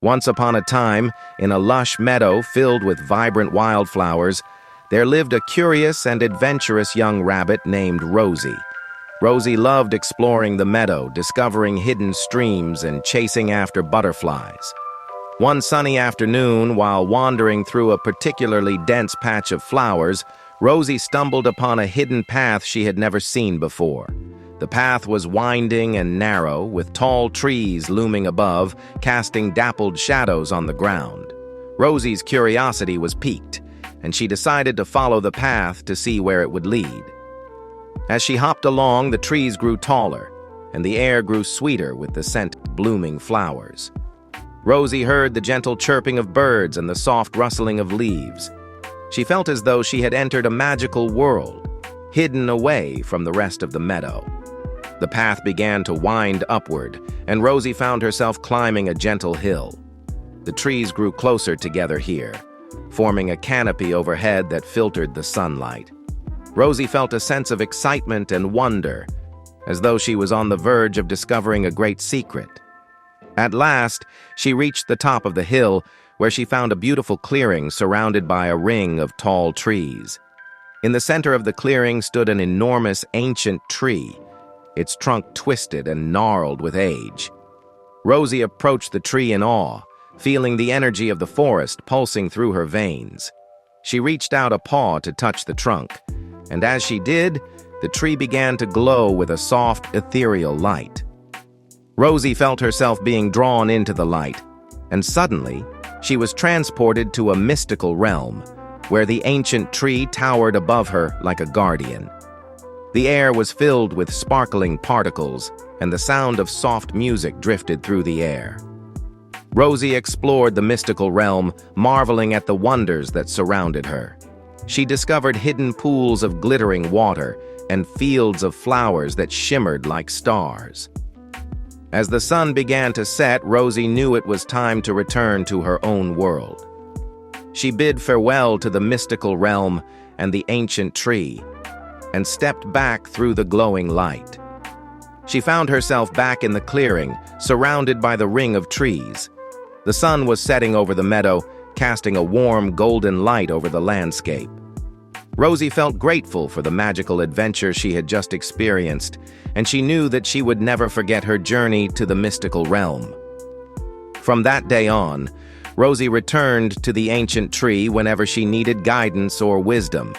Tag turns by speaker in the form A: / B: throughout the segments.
A: Once upon a time, in a lush meadow filled with vibrant wildflowers, there lived a curious and adventurous young rabbit named Rosie. Rosie loved exploring the meadow, discovering hidden streams and chasing after butterflies. One sunny afternoon, while wandering through a particularly dense patch of flowers, Rosie stumbled upon a hidden path she had never seen before. The path was winding and narrow, with tall trees looming above, casting dappled shadows on the ground. Rosie's curiosity was piqued, and she decided to follow the path to see where it would lead. As she hopped along, the trees grew taller, and the air grew sweeter with the scent of blooming flowers. Rosie heard the gentle chirping of birds and the soft rustling of leaves. She felt as though she had entered a magical world, hidden away from the rest of the meadow. The path began to wind upward, and Rosie found herself climbing a gentle hill. The trees grew closer together here, forming a canopy overhead that filtered the sunlight. Rosie felt a sense of excitement and wonder, as though she was on the verge of discovering a great secret. At last, she reached the top of the hill, where she found a beautiful clearing surrounded by a ring of tall trees. In the center of the clearing stood an enormous ancient tree, its trunk twisted and gnarled with age. Rosie approached the tree in awe, feeling the energy of the forest pulsing through her veins. She reached out a paw to touch the trunk, and as she did, the tree began to glow with a soft, ethereal light. Rosie felt herself being drawn into the light, and suddenly, she was transported to a mystical realm, where the ancient tree towered above her like a guardian. The air was filled with sparkling particles, and the sound of soft music drifted through the air. Rosie explored the mystical realm, marveling at the wonders that surrounded her. She discovered hidden pools of glittering water and fields of flowers that shimmered like stars. As the sun began to set, Rosie knew it was time to return to her own world. She bid farewell to the mystical realm and the ancient tree, and stepped back through the glowing light. She found herself back in the clearing, surrounded by the ring of trees. The sun was setting over the meadow, casting a warm, golden light over the landscape. Rosie felt grateful for the magical adventure she had just experienced, and she knew that she would never forget her journey to the mystical realm. From that day on, Rosie returned to the ancient tree whenever she needed guidance or wisdom,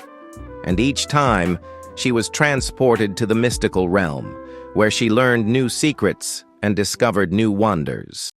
A: and each time, she was transported to the mystical realm, where she learned new secrets and discovered new wonders.